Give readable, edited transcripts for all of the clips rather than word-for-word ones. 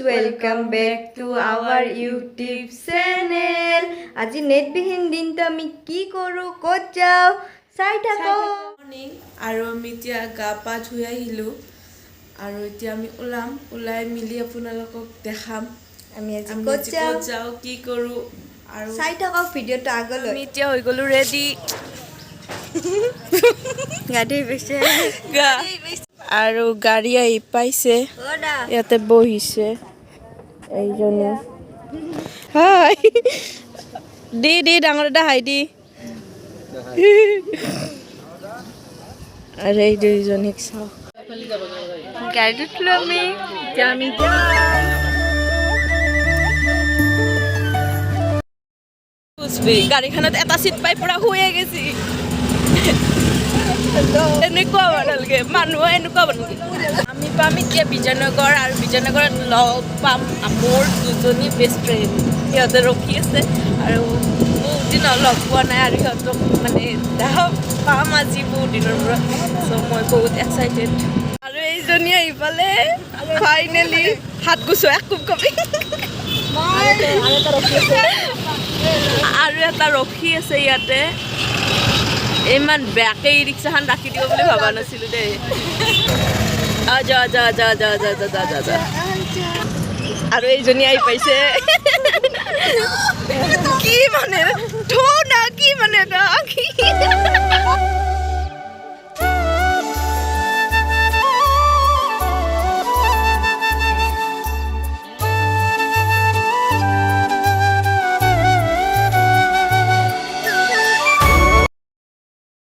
welcome back to our YouTube channel. আজি net বিহীন দিনটো আমি কি কৰো ক'ত যাও চাই থাকো। মৰ্নিং আৰু আমি এতিয়া গা পা ধুই আহিলো আৰু এতিয়া আমি ওলাই মিলি আপোনালোকক দেখাম আমি আজি ক'ত যাও কি কৰো আৰু চাই থাকো ভিডিওটো আগলৈ। আমি এতিয়া হৈ গলো ৰেডি গাড়ী বেছে আৰু গাড়ী আহি পাইছে ইয়াতে বহিছে এইজনে হাই দি ডাঙৰ দা হাই দি আরে এই দুইজনক চাও গাড়ীত উঠলো আমি গাড়ীখনত এটা চিট পাই পুৰা শুয়ে গেছি এনেকুৱা নালাগে মানুহ এনেকুৱা নালাগে আমি পাম এতিয়া বিজয়নগৰ আৰু বিজয়নগৰত লগ পাম মোৰ দুজনী বেষ্ট ফ্ৰেণ্ড সিহঁতে ৰখি আছে আৰু বহুত দিন লগ পোৱা নাই আৰু সিহঁতক মানে পাম আজি বহুত দিনৰ পৰা চ' মই বহুত এক্সাইটেড আৰু এইজনী আহি পালে ফাইনেলি হাত গুছো একো কবি আৰু এটা ৰখি আছে ইয়াতে ইমান বেয়াকে ই ৰিক্সাখন ৰাখি দিব বুলি ভবা নাছিলো দেই যা আৰু এইজনী আহি পাইছে কি মানে না কি মানে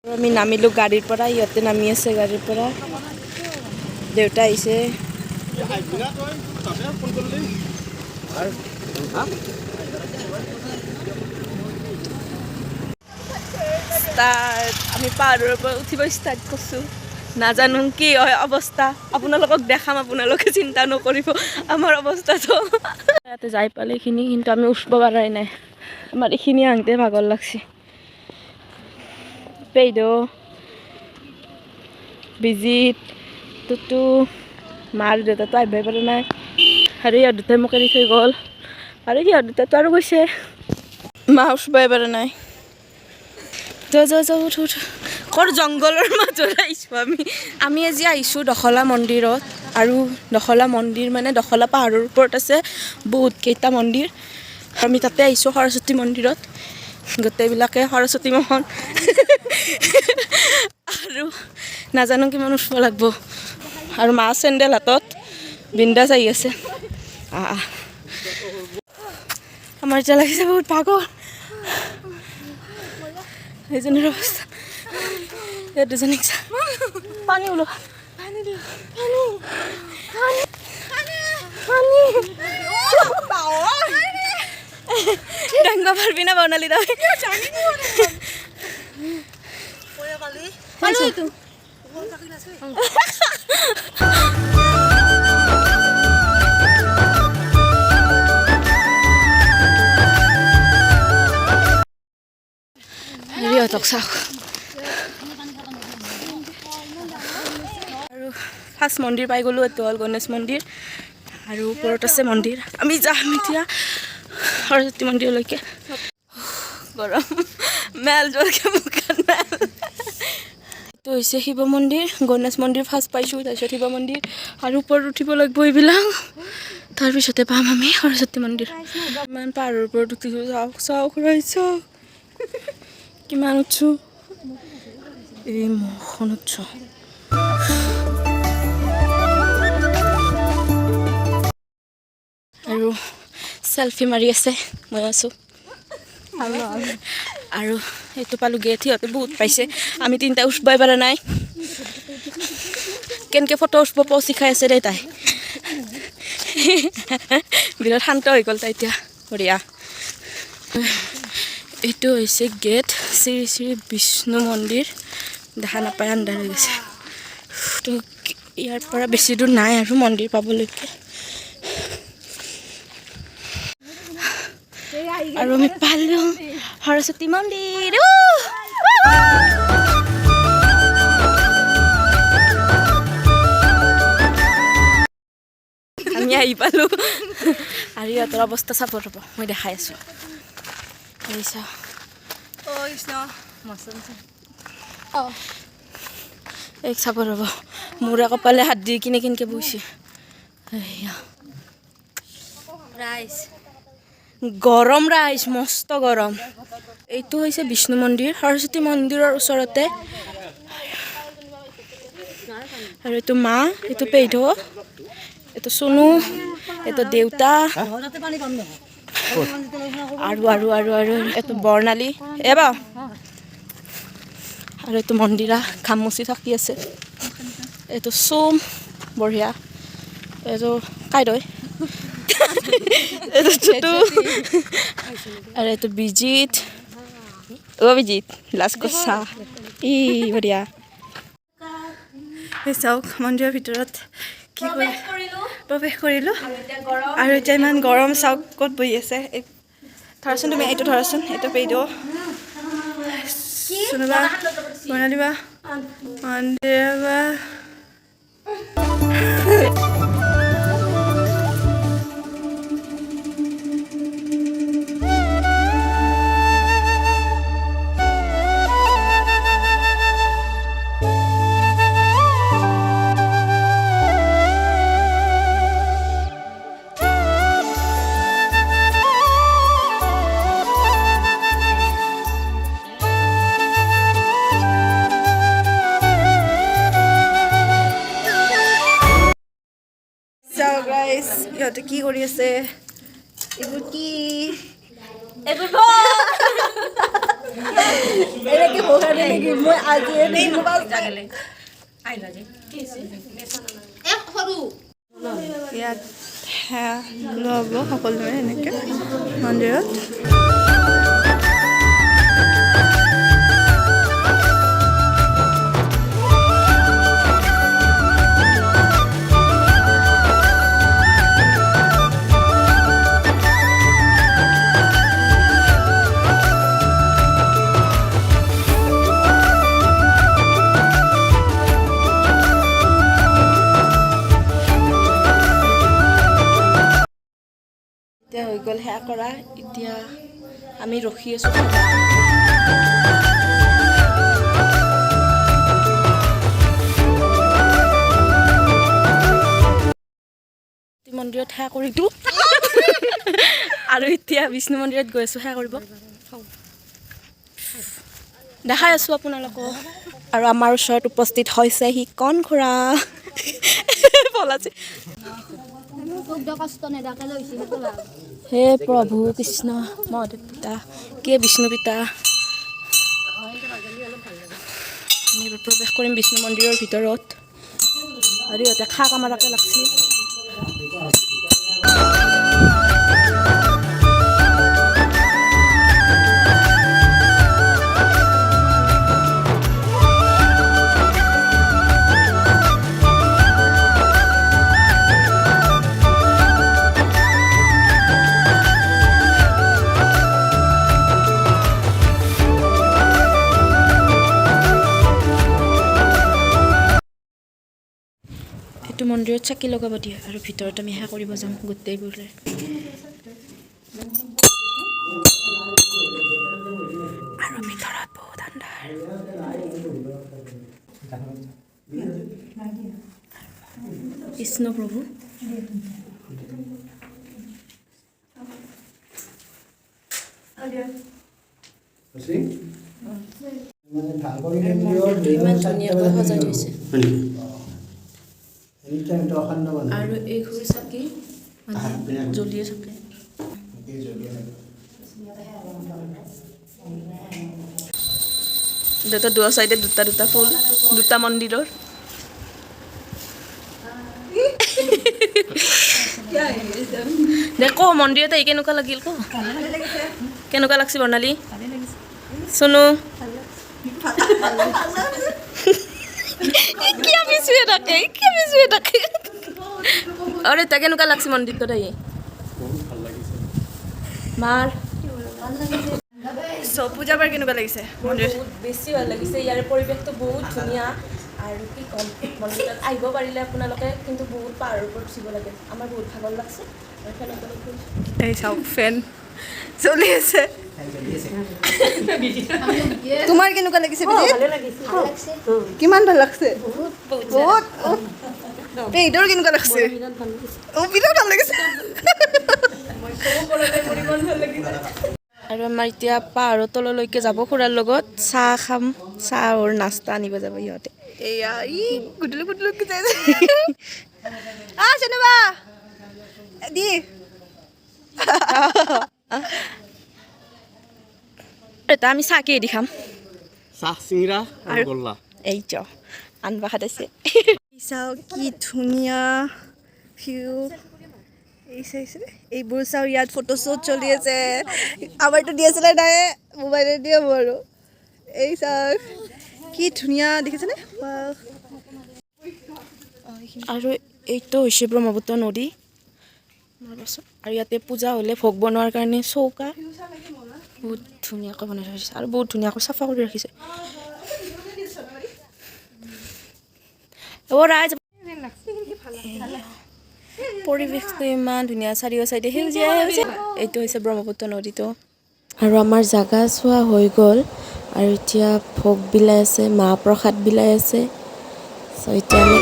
আমি নামিলো গাড়ীৰ পৰা ইহঁতে নামি আছে গাড়ীৰ পৰা দেউতা আহিছে আমি পাহাৰৰ পৰা উঠিব ষ্টাৰ্ট কৰিছোঁ নাজানো কি হয় অৱস্থা আপোনালোকক দেখাম আপোনালোকে চিন্তা নকৰিব আমাৰ অৱস্থাটো ইয়াতে যাই পালে এইখিনি কিন্তু আমি উঠিব পৰাই নাই আমাৰ এইখিনি আহোঁতে ভাগৰ লাগছে পেইডো বিজিত তুতু মাৰ দেউতাতো আহিবই পৰা নাই আৰু ইয়াৰ দুটাই মোক এৰি থৈ গ'ল আৰু সিহঁত দুটাতো আৰু গৈছে মা উঠিবই পৰা নাই যা উঠ কৰ জংঘলৰ মাজত আহিছোঁ আমি আজি আহিছোঁ দখলা মন্দিৰত আৰু দখলা মন্দিৰ মানে দখলা পাহাৰৰ ওপৰত আছে বহুত কেইটা মন্দিৰ আমি তাতে আহিছোঁ সৰস্বতী মন্দিৰত গোটেইবিলাকে সৰস্বতী মোহন আৰু নাজানো কিমান উঠিব লাগিব আৰু মা চেণ্ডেল হাতত বিন্দাছ আহি আছে আমাৰ এতিয়া লাগিছে বহুত ভাগৰ এইজনীৰ অৱস্থা ইয়াত দুজনীক চা পানী ওলোৱা ডাঙবা পাৰবি না বনালি দাও ৰিয়তক চাওক আৰু ফাৰ্ষ্ট মন্দিৰ পাই গ'লোঁ এইটো হ'ল গণেশ মন্দিৰ আৰু ওপৰত আছে মন্দিৰ আমি যাম এতিয়া সৰস্বতী মন্দিৰলৈকে গৰম মেল জোৰকে মুখান মেল এইটো হৈছে শিৱ মন্দিৰ গণেশ মন্দিৰ ফাৰ্ষ্ট পাইছোঁ তাৰপিছত শিৱ মন্দিৰ আৰু ওপৰত উঠিব লাগিব এইবিলাক তাৰপিছতে পাম আমি সৰস্বতী মন্দিৰ ইমান পাহাৰৰ ওপৰত উঠিছোঁ চাওক কিমান উঠছোঁ এই মুখখন উঠছোঁ আৰু সেলফি মাৰি আছে মই আছোঁ আৰু এইটো পালোঁ গেট সিহঁতে বহুত পাইছে আমি তিনিটা উঠিবই পৰা নাই কেনেকৈ ফটো উঠিব শিকাই আছে দেই তাই বিৰাট শান্ত হৈ গ'ল তাই এতিয়া বঢ়িয়া এইটো হৈছে গেট শ্ৰী শ্ৰী বিষ্ণু মন্দিৰ দেখা নাপায় আন্ধাৰ হৈ গৈছে তো ইয়াৰ পৰা বেছি দূৰ নাই আৰু মন্দিৰ পাবলৈকে আৰু আমি পালোঁ সৰস্বতী মন্দিৰ আমি আহি পালোঁ আৰু ইহঁতৰ অৱস্থা চাব ৰ'ব মই দেখাই আছোঁ এক চাব ৰ'ব মোৰ কপালে হাত দি কিনে কেনেকৈ বহিছে গৰম ৰাইজ মস্ত গৰম এইটো হৈছে বিষ্ণু মন্দিৰ সৰস্বতী মন্দিৰৰ ওচৰতে আৰু এইটো মা এইটো পেইধ এইটো সোনু এইটো দেউতা আৰু এইটো বৰ্ণালী এবা আৰু এইটো মন্দিৰা ঘামুচি থাকি আছে এইটো চোম বঢ়িয়া এইটো কাইদৈ এইটো চুটু আৰু এইটো বিজিত বিজিত লাজ কচা বঢ়িয়া চাওক মন্দিৰৰ ভিতৰত কি প্ৰৱেশ কৰিলোঁ আৰু এতিয়া ইমান গৰম চাওক ক'ত বহি আছে ধৰাচোন তুমি এইটো ধৰাচোন এইটো পেইদ শুনিবা বনাই দিবা মন্দিৰ ইহঁতে কি কৰি আছে এইবোৰ কি ইয়াত লোৱা হ'ব সকলোৱে এনেকৈ মন্দিৰত এতিয়া হৈ গ'ল সেয়া কৰা এতিয়া আমি ৰখি আছোঁ মন্দিৰত সেৱা কৰিলোঁ আৰু এতিয়া বিষ্ণু মন্দিৰত গৈ আছোঁ সেৱা কৰিব দেখাই আছোঁ আপোনালোকক আৰু আমাৰ ওচৰত উপস্থিত হৈছে সি কণ খুৰা পলাইছে হে প্ৰভু কৃষ্ণ মহাদেৱ পিতা কে বিষ্ণু পিতা আমি প্ৰৱেশ কৰিম বিষ্ণু মন্দিৰৰ ভিতৰত আৰু ইহঁতে খা কামাৰাকে লাগছে এইটো মন্দিৰত চাকি লগাব দিয়ে আৰু ভিতৰত আমি সেৱা কৰিব যাম গোটেইবোৰে আৰু ভিতৰত বহুত আন্ধাৰ কৃষ্ণ প্ৰভু ইমান ধুনীয়াকৈ সজাই থৈছে আৰু এই ঘূৰি চাকি জ্বলিয়ে থাকে দুটা দুটা চাইডে দুটা ফুল দুটা মন্দিৰৰ দেখো মন্দিৰত আহি কেনেকুৱা লাগিল ক কেনেকুৱা লাগছে বৰ্ণালী শুনো আৰে তা কেনেকুৱা লাগছে মন্দিৰটোত আহি মাৰ পূজা বাৰ কেনেকুৱা লাগিছে মন্দিৰ বেছি ভাল লাগিছে ইয়াৰ পৰিৱেশটো বহুত ধুনীয়া আৰু কি ক'ম মন্দিৰত আহিব পাৰিলে আপোনালোকে কিন্তু বহুত পাহাৰৰ ওপৰত উঠিব লাগে আমাৰ বহুত ভাগৰ লাগছে আৰু ফেনৰ তলত গৈছোঁ এই চাওক ফেন চলি আছে তোমাৰ কেনেকুৱা লাগিছে কিমান ভাল লাগছে বহুত এইটোৰ কেনেকুৱা লাগছে বিৰাট ভাল লাগিছে আৰু আমাৰ এতিয়া পাহাৰৰ তললৈকে যাব খুৰাৰ লগত চাহ খাম চাহৰ নাস্তা আনিব যাব সিহঁতে এয়া ই গুদুলু গুদুলু কি যায় চেনেবা দি এটা আমি চাহ কিহেদি খাম চাহ চিঙৰা আৰু গোল্লা এই চ আনবা খাটাইছে চাওক কি ধুনীয়া ভিউ এই চাইছে এইবোৰ চাওঁ ইয়াত ফটোশ্বুট চলি আছে আমাৰতো DSLR নাই মোবাইলে দিয়ে আৰু এই চাওক কি ধুনীয়া দেখিছেনে আৰু এইটো হৈছে ব্ৰহ্মপুত্ৰ নদী আৰু ইয়াতে পূজা হ'লে ভোগ বনোৱাৰ কাৰণে চৌকা বহুত ধুনীয়াকৈ বনাই ৰাখিছে আৰু বহুত ধুনীয়াকৈ চাফা কৰি ৰাখিছে ৰাইজ পৰিৱেশটো ইমান ধুনীয়া চাৰিও চাইডে সেউজীয়া সেউজীয়া এইটো হৈছে ব্ৰহ্মপুত্ৰ নদীটো আৰু আমাৰ জাগা চোৱা হৈ গ'ল আৰু এতিয়া ভোগ বিলাই আছে মাহ প্ৰসাদ বিলাই আছে চ' এতিয়া আমি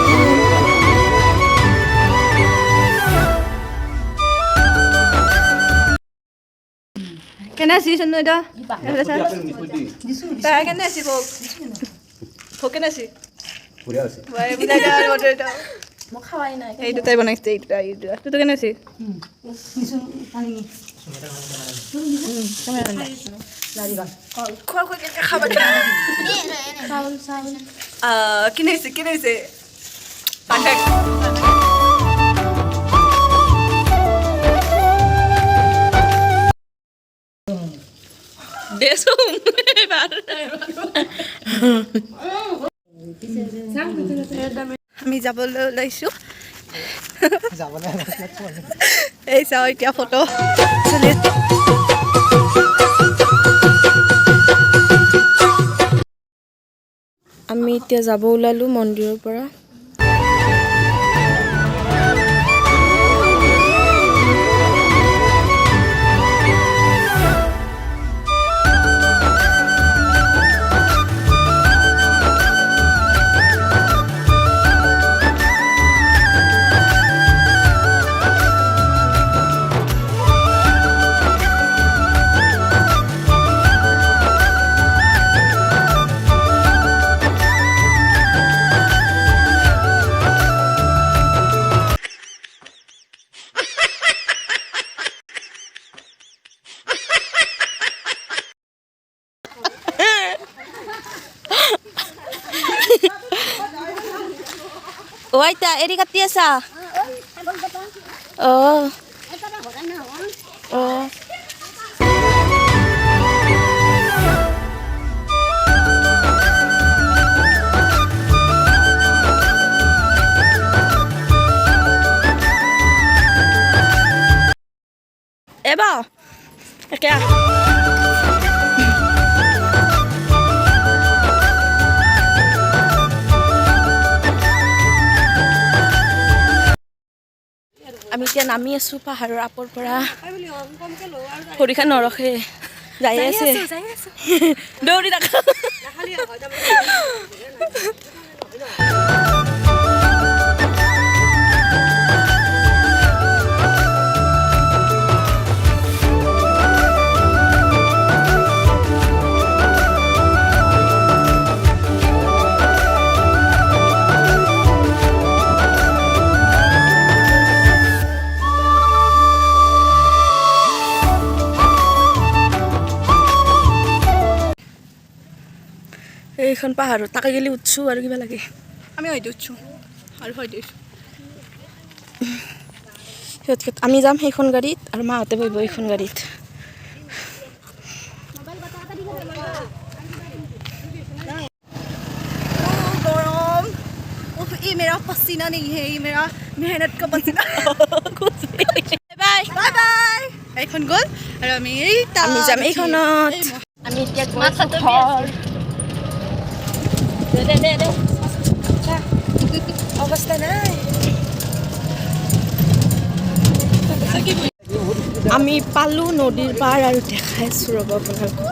কেনে আছি চন্নু এটা তাই কেনে আছি ভোগ ভোগ কেনে আছি মই খাৱাই নাই এই দুটাই বনাইছে এই দুটা তোৰ কেনে আছি কিনেছে আমি যাবলৈ ওলাইছোঁ এই চাওঁ এতিয়া ফটো চলি আছে আমি এতিয়া যাব ওলালোঁ মন্দিৰৰ পৰা Oi, ta, eri katia sa. Oh. Oh. Eba. Kya? আমি এতিয়া নামি আছোঁ পাহাৰৰ আপৰ পৰা ভৰিখন নৰখে যাই আছে দৌৰি থাকা এইখন পাহাৰত তাকে গেলি উঠছোঁ আৰু কিবা লাগে আমি হয়তো উঠছোঁ আৰু হয়তো সিহঁত আমি যাম সেইখন গাড়ীত আৰু মাহঁতে বহিব এইখন গাড়ীত गरम ये मेरा पसीना नहीं है ये मेरा मेहनत का पसीना बाय बाय बाय এইখন গ'ল আৰু আমি আমি যাম এইখনত আমি এতিয়া মাথাটো দে অৱস্থা নাই। আমি পালোঁ নদীৰ পাৰ আৰু দেখাই আছোঁ ৰ'ব আপোনালোকক।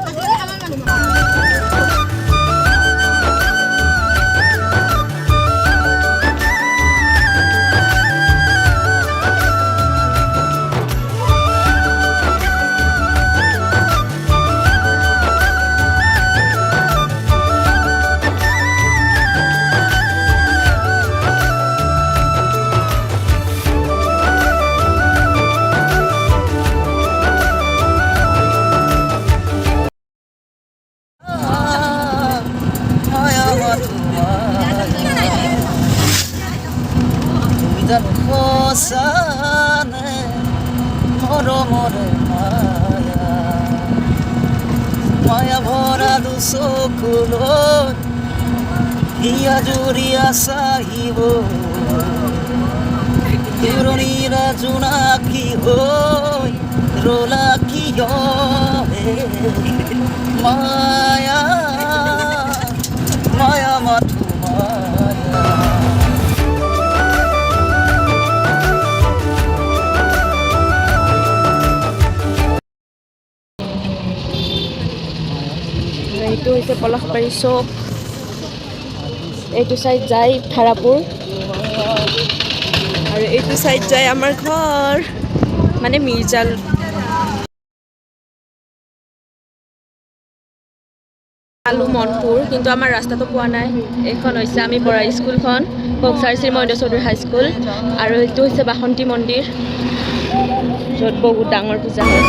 তুমি জানো সঁচানে মৰমৰে মায়া মায়া ভৰা দুচকুলৈ হিয়া জুৰিয়া চাহিব পুৰণিৰা জোনাকী হৈ ৰলা কিয় হে মায়া মায়া মাথো মায়া এইটো হৈছে পলাশবাৰী চৌক, এইটো চাইড যায় ধাৰাপুৰ আৰু এইটো চাইড যায় আমাৰ ঘৰ মানে মিৰ্জাল। পালোঁ মনপুৰ, কিন্তু আমাৰ ৰাস্তাটো পোৱা নাই। এইখন হৈছে আমি পঢ়া স্কুলখন, কক্সাৰ শ্ৰী মহেন্দ্ৰ চৌধুৰী হাইস্কুল, আৰু এইটো হৈছে বাসন্তী মন্দিৰ য'ত বহুত ডাঙৰ পূজা হয়।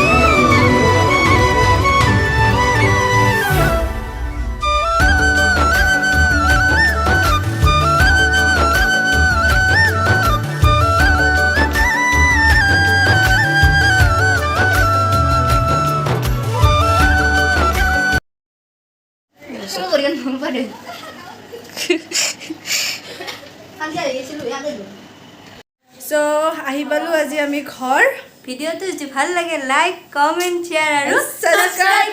চ' আহি পালোঁ আজি আমি ঘৰ। ভিডিঅ'টো যদি ভাল লাগে লাইক কমেণ্ট শ্বেয়াৰ আৰু ছাবস্ক্ৰাইব